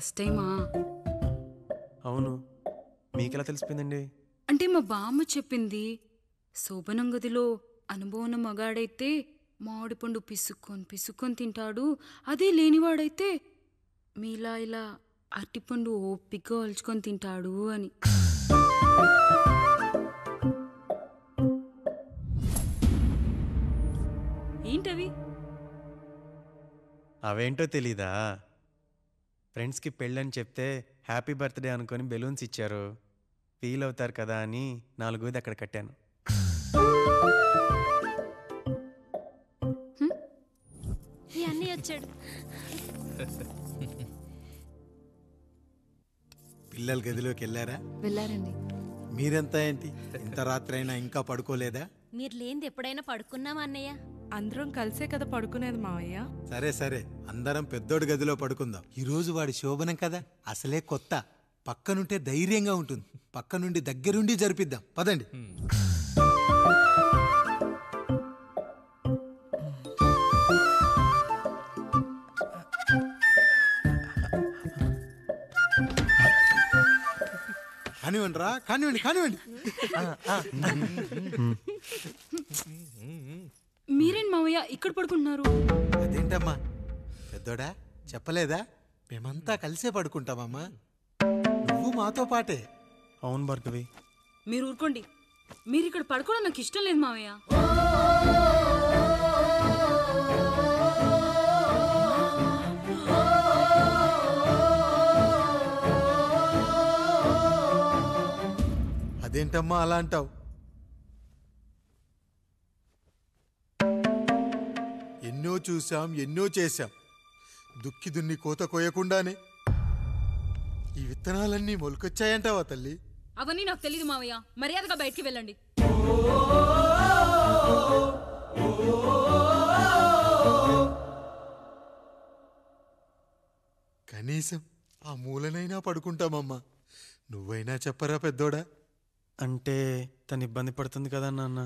First టైమా? అవును, మీకెలా తెలిసిపోయిందండి? అంటే మా బామ్మ చెప్పింది. శోభనం గదిలో అనుభవం మగాడైతే మామిడిపండు పిసుక్కొని తింటాడు, అదే లేనివాడైతే మీలా ఇలా అరటిపండు ఓపిగ్గా ఒలుచుకొని తింటాడు అని. ఏంటవి? అవేంటో తెలీదా? ఫ్రెండ్స్కి పెళ్ళని చెప్తే హ్యాపీ బర్త్డే అనుకొని బెలూన్స్ ఇచ్చారు. ఫీల్ అవుతారు కదా అని 4 అక్కడ కట్టాను. ఈ అన్నయ్య వచ్చాడు. పిల్లల గదిలోకి వెళ్ళారా? వెళ్ళారండి. మీరెంత ఏంటి ఇంత రాత్రి అయినా ఇంకా పడుకోలేదా? మీరు లేనిది ఎప్పుడైనా పడుకున్నామా అన్నయ్య? అందరం కలిసే కదా పడుకునేది మావయ్య. సరే సరే, అందరం పెద్దోడి గదిలో పడుకుందాం. ఈ రోజు వాడి శోభనం కదా, అసలే కొత్త. పక్కనుంటే ధైర్యంగా ఉంటుంది. పక్క నుండి దగ్గరుండి జరిపిద్దాం, పదండి. కానివ్వండి రా, కానివ్వండి కానివ్వండి. మీరేంటి మావయ్య ఇక్కడ పడుకుంటున్నారు? అదేంటమ్మా పెద్దోడా, చెప్పలేదా? మేమంతా కలిసే పడుకుంటామమ్మా. నువ్వు మాతో పాటే. అవును భార్గవి. మీరు ఊరుకోండి. మీరు ఇక్కడ పడుకోవడం నాకు ఇష్టం లేదు మావయ్య. అదేంటమ్మా అలా అంటావు? ఎన్నో చూశాం, ఎన్నో చేశాం. దుక్కి దున్ని కోత కోయకుండానే ఈ విత్తనాలన్నీ మొలకొచ్చాయంటావా తల్లి? అవన్నీ నాకు తెలీదు మావయ్య. మర్యాదగా బయటికి వెళ్ళండి. కనీసం ఆ మూలనైనా పడుకుంటామమ్మా. నువ్వైనా చెప్పరా పెద్దోడా? అంటే తను ఇబ్బంది పడుతుంది కదా నాన్న.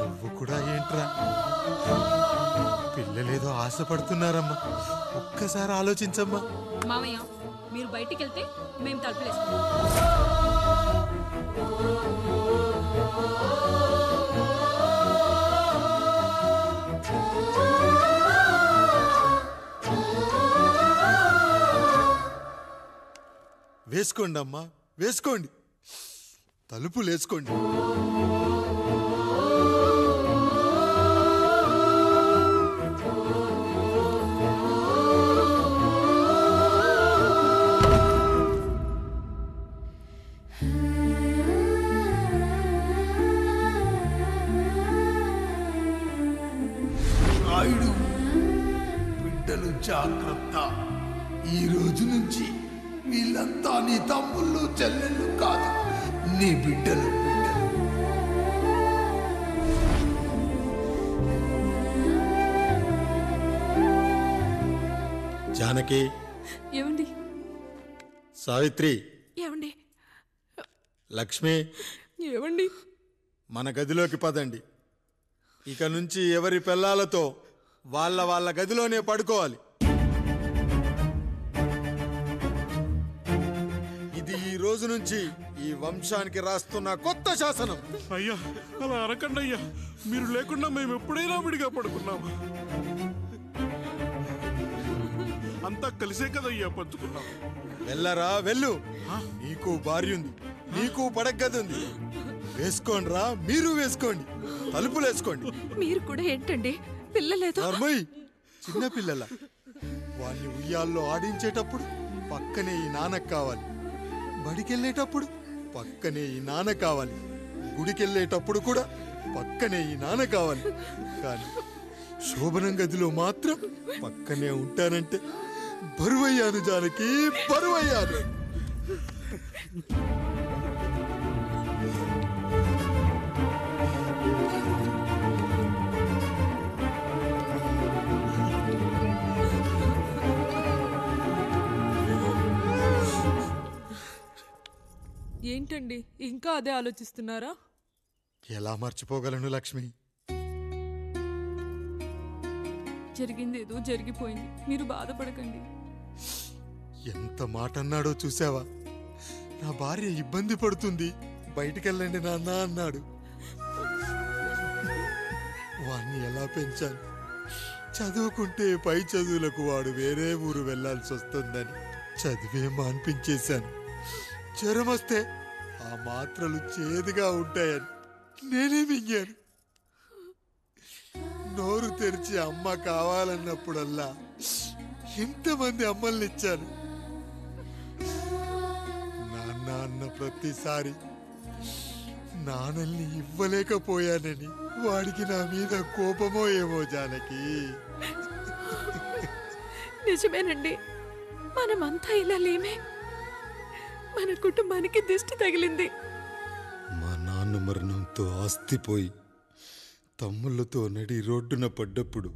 నువ్వు కూడా ఏంట్రా? పిల్లలేదో ఆశపడుతున్నారమ్మా. ఒక్కసారి ఆలోచించమ్మా. మావయ్య మీరు బయటికి వెళ్తే మేము తలుపులేసుకుంటాం. వేసుకోండి అమ్మా, వేసుకోండి. తలుపులు వేసుకోండి. రాయుడు, బిడ్డలు జాగ్రత్త. ఈ రోజు నుంచి వీళ్ళంతా నీ తమ్ముళ్ళు చెల్లెళ్ళు కాదు, నీ బిడ్డలు. జానకి, ఏమండి? సావిత్రి, ఏమండి? లక్ష్మి, ఏమండి? మన గదిలోకి పదండి. ఇక నుంచి ఎవరి పిల్లలతో వాళ్ళ గదిలోనే పడుకోవాలి. ఇది ఈ రోజు నుంచి ఈ వంశానికి రాస్తున్న కొత్త శాసనం. అయ్యా అలా అరకండి అయ్యా. మీరు లేకుండా మేము ఎప్పుడైనా విడిగా పడుకున్నాము. అంతా కలిసే కదయ్యా పంచుకున్నాం. వెళ్ళరా వెళ్ళు. నీకు భార్య ఉంది, నీకు పడగది ఉంది. వేసుకోండి రా, మీరు వేసుకోండి. తలుపులు వేసుకోండి. మీరు కూడా ఏంటండి పిల్లలేదు? చిన్న పిల్లల వాళ్ళని ఉయ్యాల్లో ఆడించేటప్పుడు పక్కనే ఈ నాన్న కావాలి. బడికెళ్ళేటప్పుడు పక్కనే ఈ నాన్న కావాలి. గుడికెళ్ళేటప్పుడు కూడా పక్కనే ఈ నాన్న కావాలి. కానీ శోభనం గదిలో మాత్రం పక్కనే ఉంటానంటే బరువయ్యాను జానకి, బరువయ్యాను. ఏంటండి ఇంకా అదే ఆలోచిస్తున్నారా? ఎలా మర్చిపోగలను లక్ష్మి? జరిగింది ఏదో జరిగిపోయింది, మీరు బాధపడకండి. ఎంత మాట అన్నాడో చూసావా? నా భార్య ఇబ్బంది పడుతుంది, బయటికెళ్ళండి నాన్న అన్నాడు. వాణ్ణి ఎలా పెంచాను? చదువుకుంటే పై చదువులకు వాడు వేరే ఊరు వెళ్లాల్సి వస్తుందని చదివే మాన్పించేశాను. జ్వరం వస్తే ఆ మాత్రలు చేదుగా ఉంటాయని నేనే మింగాను. నోరు తెరిచి అమ్మ కావాలన్నప్పుడల్లా ఎంతమంది అమ్మల్ని ఇచ్చాను. నాన్న అన్న ప్రతిసారి నాన్నల్ని ఇవ్వలేకపోయానని వాడికి నా మీద కోపమో ఏమో జానకి. నిజమేనండి, మనమంతా ఇలా లేమే. మన కుటుంబానికి దిష్టి తగిలింది. మా నాన్న మరణంతో ఆస్తిపోయి తమ్ముళ్ళతో నడి రోడ్డున పడ్డప్పుడు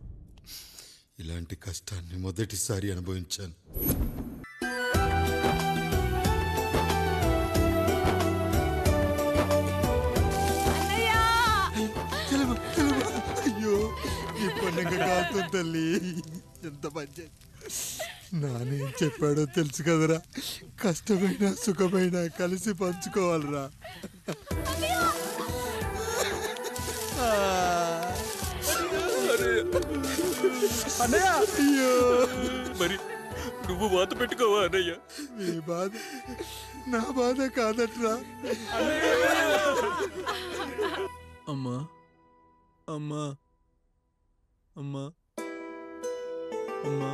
ఇలాంటి కష్టాన్ని మొదటిసారి అనుభవించాను. అయ్యో, ఈ పండుగ కాదు తల్లి, ఎంత మంచి. నానేం చెప్పాడో తెలుసు కదరా, కష్టమైన సుఖమైన కలిసి పంచుకోవాలరా. అయ్యో, మరి నువ్వు వాత పెట్టుకోవా అన్నయ్య? నీ బాధ నా బాధ కాదట్రా. అమ్మా అమ్మా అమ్మా అమ్మా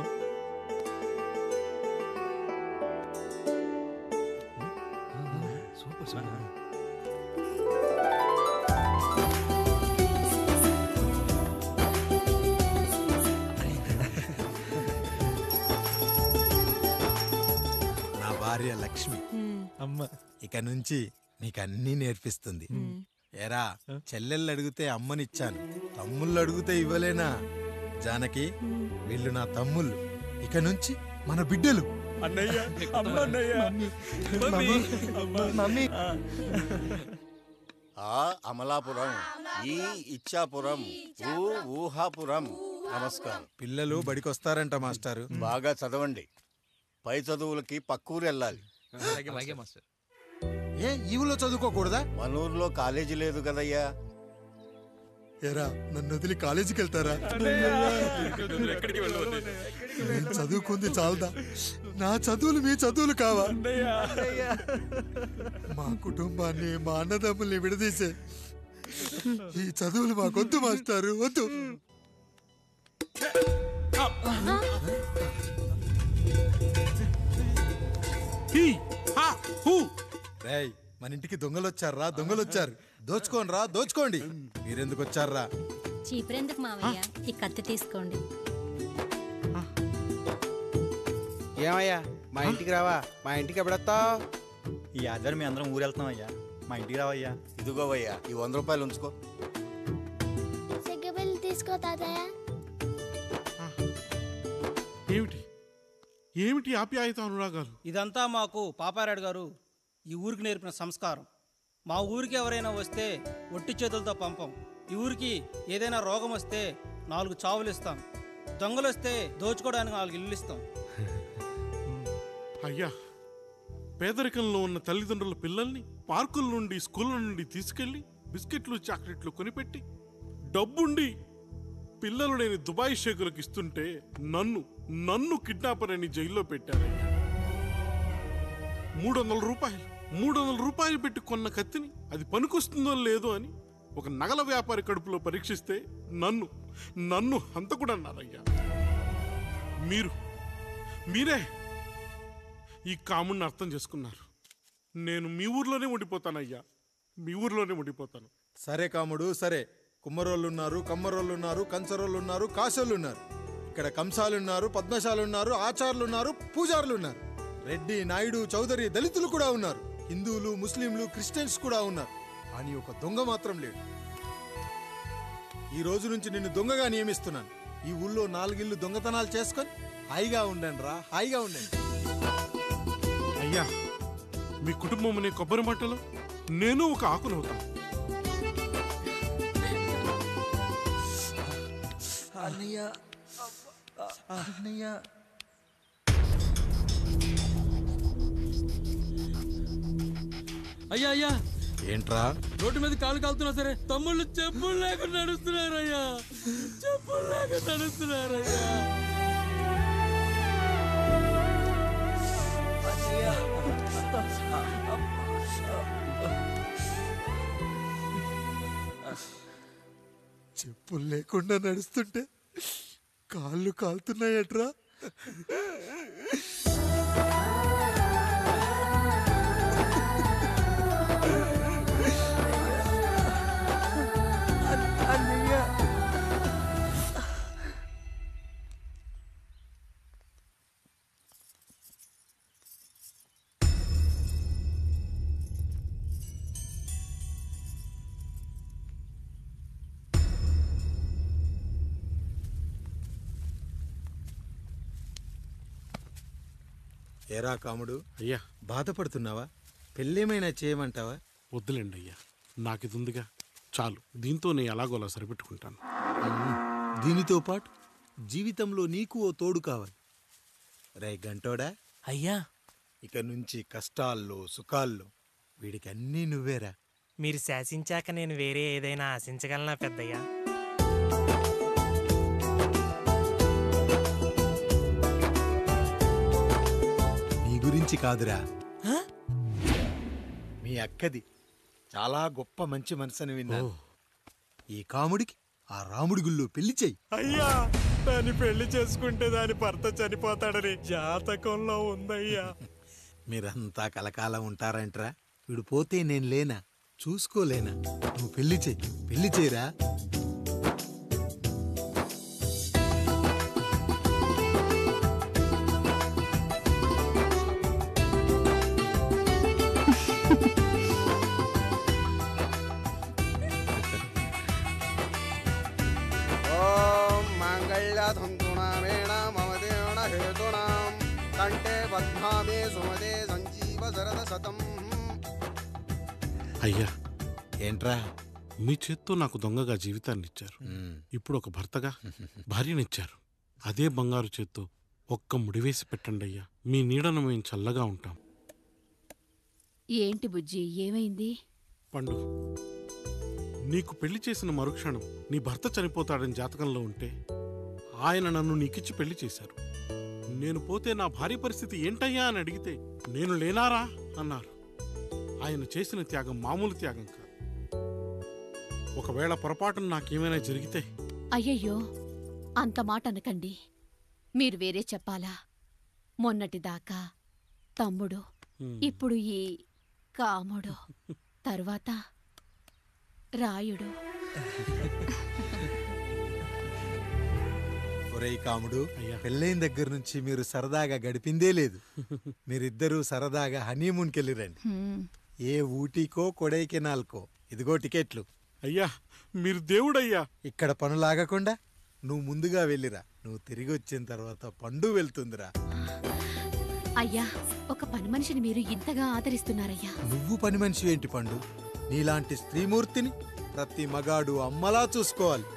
నా భార్య లక్ష్మి అమ్మ ఇక నుంచి నీకన్నీ నేర్పిస్తుంది. ఎరా, చెల్లెళ్ళు అడిగితే అమ్మనిచ్చాను, తమ్ముళ్ళు అడిగితే ఇవ్వలేనా? జానకి, వీళ్ళు నా తమ్ముళ్ళు, ఇక నుంచి మన బిడ్డలు. అన్నయ్య, అమ్మ అన్నయ్య, మమ్మీ ఆ అమలాపురం, ఈ ఇచ్చాపురం, ఊహాపురం. నమస్కారం. పిల్లలు బడికొస్తారంట మాస్టారు. బాగా చదవండి, పై చదువులకి పక్కూరు వెళ్ళాలి. ఏ ఈ ఊళ్ళో చదువుకోకూడదా? మన ఊర్లో కాలేజీ లేదు కదయ్యా. ఎరా, నన్ను వదిలి కాలేజీకి వెళ్తారా? నేను చదువుకుంది చాలదా? నా చదువులు మీ చదువులు కావా? మా కుటుంబాన్ని, మా అన్నదమ్ముల్ని విడదీసే ఈ చదువులు మాకొద్దు మాస్టారు, వద్దు. రేయ్, మన ఇంటికి దొంగలొచ్చారా? దొంగలొచ్చారు. దోచుకోండి రా, దోచుకోండి. మీరెందుకు వచ్చారా? చీపురెందుకు మావయ్య, ఈ కత్తి తీసుకోండి. ఏమయ్యా, మా ఇంటికి రావా? మా ఇంటికి ఎప్పుడొస్తావు? ఈ ఆధారం మీ అందరం ఊరు వెళ్తున్నాం అయ్యా, మా ఇంటికి రావయ్యా. ఇదిగోవయ్యా, ఈ 100 రూపాయలు ఉంచుకో. తీసుకో తాతయ్య. ఏమిటి ఏమిటి ఆప్యాయత అనురాగాలు? ఇదంతా మాకు పాపారాయుడు గారు ఈ ఊరికి నేర్పిన సంస్కారం. మా ఊరికి ఎవరైనా వస్తే ఒట్టి చేతులతో పంపం. ఈ ఊరికి ఏదైనా రోగం వస్తే 4 చావులు ఇస్తాం. దొంగలు వస్తే దోచుకోవడానికి 4 ఇల్లు ఇస్తాం. అయ్యా, పేదరికంలో ఉన్న తల్లిదండ్రుల పిల్లల్ని పార్కుల నుండి, స్కూళ్ళ నుండి తీసుకెళ్లి బిస్కెట్లు, చాక్లెట్లు కొనిపెట్టి డబ్బుండి పిల్లలు లేని దుబాయ్ షేకులకు ఇస్తుంటే నన్ను కిడ్నాపర్ అని జైల్లో పెట్టారయ్యా. 300 రూపాయలు పెట్టి కొన్న కత్తిని అది పనికొస్తుందో లేదో అని ఒక నగల వ్యాపారి కడుపులో పరీక్షిస్తే నన్ను హంతకుడన్నారయ్యా. మీరే ఈ కాముడిని అర్థం చేసుకున్నారు. నేను మీ ఊర్లోనే ఉండిపోతానయ్యా, మీ ఊర్లోనే ఉండిపోతాను. సరే కాముడు, సరే. కుమ్మరోళ్ళున్నారు, కమ్మరోళ్ళున్నారు, కంచరోళ్ళున్నారు, కాశోళ్ళున్నారు. ఇక్కడ కంసాలున్నారు, పద్మశాలున్నారు, ఆచార్యులున్నారు, పూజారులున్నారు. రెడ్డి, నాయుడు, చౌదరి, దళితులు కూడా ఉన్నారు. హిందువులు, ముస్లింలు, క్రిస్టియన్స్ కూడా ఉన్నారు. కానీ ఒక దొంగ మాత్రం లేడు. ఈ రోజు నుంచి నిన్ను దొంగగా నియమిస్తున్నాను. ఈ ఊళ్ళో 4 ఇళ్ళు దొంగతనాలు చేసుకొని హాయిగా ఉండండి రా, హాయిగా ఉండండి. అయ్యా, మీ కుటుంబం అనే కొబ్బరి మంటలో నేను ఒక ఆకునవుతాను. అన్నయ్య అయ్యా అయ్యా ఏంట్రా? రోడ్డు మీద కాలు కాలుతున్నా సరే తమ్ముళ్ళు చెప్పులు లేకుండా నడుస్తున్నారయ్యా, చెప్పులు లేకుండా నడుస్తున్నారయ్యా. చెప్పులు లేకుండా నడుస్తుంటే కాళ్ళు కాలుతున్నాయట్రా. ఏరా కాముడు, అయ్యా బాధపడుతున్నావా? పెళ్ళేమైనా చేయమంటావా? వద్దులేండి అయ్యా, నాకు ఇది ఉందిగా చాలు, దీంతో నేను ఎలాగోలా సరిపెట్టుకుంటాను. దీనితో పాటు జీవితంలో నీకు ఓ తోడు కావాలి. రే గంటోడా అయ్యా, ఇక నుంచి కష్టాల్లో సుఖాల్లో వీడికి అన్నీ నువ్వేరా. మీరు శాసించాక నేను వేరే ఏదైనా ఆశించగలనా పెద్దయ్యా? నీ గురించి కాదురా, మీ అక్కది చాలా గొప్ప మంచి మనసని విన్నాను. ఈ కాముడికి ఆ రాముడి గుళ్ళో పెళ్లి చెయ్యి. అయ్యా, దాన్ని పెళ్లి చేసుకుంటే దాని భర్త చనిపోతాడని జాతకంలో ఉందయ్యా. మీరంతా కలకాలం ఉంటారంట్రా. వీడు పోతే నేను లేనా, చూసుకోలేనా? నువ్వు పెళ్లి చెయ్యి, పెళ్లి చేయరా. అయ్యా, ఏంట్రా? మీ చేత్తో నాకు దొంగగా జీవితాన్ని ఇచ్చారు, ఇప్పుడు ఒక భర్తగా భార్యనిచ్చారు. అదే బంగారు చేత్తో ఒక్క ముడివేసి పెట్టండి అయ్యా, మీ నీడను మేము చల్లగా ఉంటాం. ఏంటి బుజ్జి, ఏమైంది? పండు, నీకు పెళ్లి చేసిన మరుక్షణం నీ భర్త చనిపోతాడని జాతకంలో ఉంటే ఆయన నన్ను నీకిచ్చి పెళ్లి చేశారు. నేను పోతే నా భార్య పరిస్థితి ఏంటయ్యా అని అడిగితే నేను లేనారా అన్నారు. ఆయన చేసిన త్యాగం మామూలు త్యాగం కాదు. ఒకవేళ పొరపాటున నాకేమైనా జరిగితే? అయ్యయ్యో, అంత మాట అనకండి. మీరు వేరే చెప్పాలా? మొన్నటిదాకా తమ్ముడు, ఇప్పుడు ఈ కాముడు, తరువాత రాయుడు. ఒరేయ్ కాముడు, పెళ్ళైన దగ్గర నుంచి మీరు సరదాగా గడిపిందే లేదు. మీరిద్దరూ సరదాగా హనీమూన్కి వెళ్ళిరండి. ఏ ఊటీకో కొడైకెనాల్కో. ఇదిగో టికెట్లు. అయ్యా, మీరు దేవుడయ్యా. ఇక్కడ పనులాగకుండా నువ్వు ముందుగా వెళ్ళిరా. నువ్వు తిరిగి వచ్చిన తర్వాత పండు వెళ్తుందిరా. అయ్యా, ఒక పని మనిషిని మీరు ఇంతగా ఆదరిస్తున్నారయ్యా. నువ్వు పని మనిషి ఏంటి పండు? నీలాంటి స్త్రీమూర్తిని ప్రతి మగాడు అమ్మలా చూసుకోవాలి.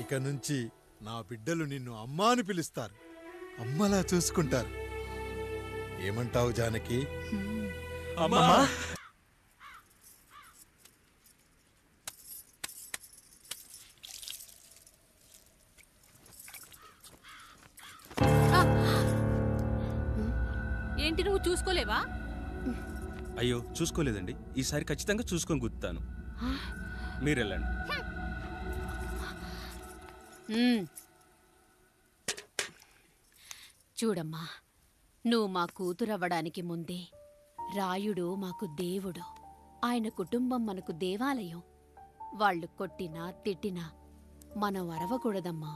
ఇక నుంచి నా బిడ్డలు నిన్ను అమ్మా అని పిలుస్తారు, అమ్మలా చూసుకుంటారు. ఏమంటావు జానకి? అమ్మా. ఏంటి, నువ్వు చూసుకోలేవా? అయ్యో, చూసుకోలేదండి. ఈసారి ఖచ్చితంగా చూసుకొని గుర్తాను. మీరెళ్ళండి. చూడమ్మా, నువ్వు మా కూతురవ్వడానికి ముందే రాయుడు మాకు దేవుడు. ఆయన కుటుంబం మనకు దేవాలయం. వాళ్ళు కొట్టినా తిట్టినా మనం అరవకూడదమ్మా.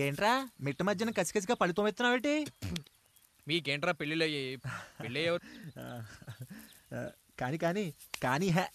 ఏంట్రా మిట్ట మధ్యన కసికసిగా పళ్ళుతోమెత్తున్నావేటి? మీకేంట్రా పెళ్ళిళ్ళయ్యి? పెళ్ళి కానీ కానీ కానీ హే.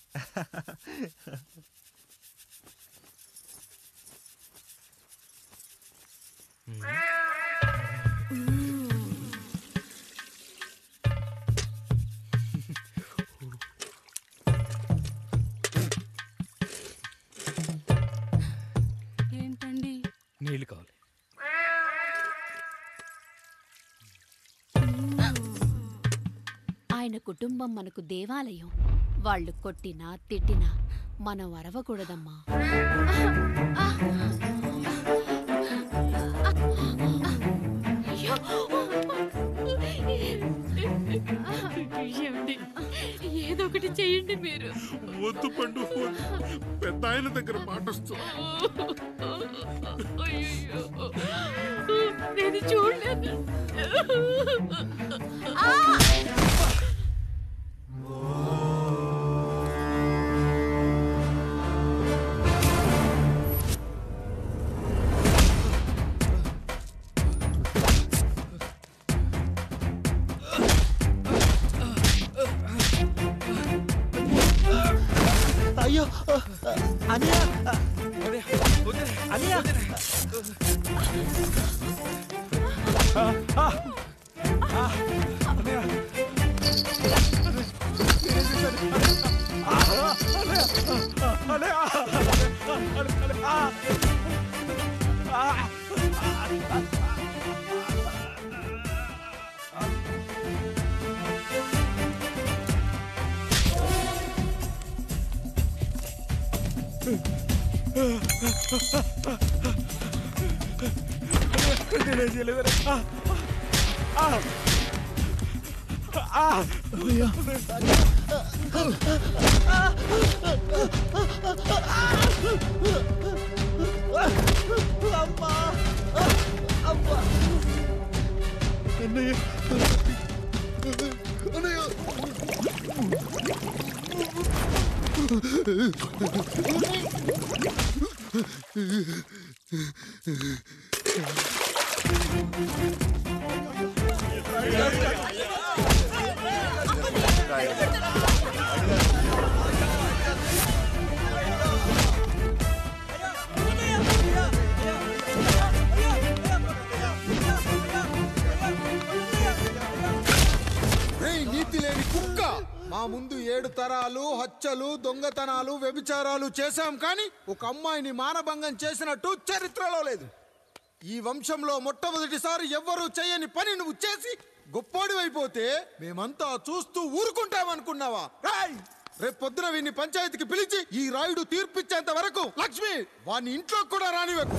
ఆయన కుటుంబం మనకు దేవాలయం. వాళ్ళు కొట్టినా తిట్టినా మనం అరవకూడదమ్మా. ఏదో ఒకటి చెయ్యండి మీరు. వద్దు పండు, పెద్ద ఆయన దగ్గర మాటొస్తుంది. నేను చూడలేదు. అయ్యో అనియా అనియా నీతి లేని కుక్క, మా ముందు 7 తరాలు హత్యలు, దొంగతనాలు, వ్యభిచారాలు చేశాం, కానీ ఒక అమ్మాయిని మానభంగం చేసినట్టు చరిత్రలో లేదు. ఈ వంశంలో మొట్టమొదటిసారి ఎవ్వరూ చేయని పని నువ్వు చేసి గొప్పోడివైపోతే మేమంతా చూస్తూ ఊరుకుంటామనుకున్నావా? రేపు పొద్దున వీడిని పంచాయతీకి పిలిచి ఈ రాయుడు తీర్పిచ్చేంత వరకు లక్ష్మి వాడిని ఇంట్లో కూడా రానివ్వకు.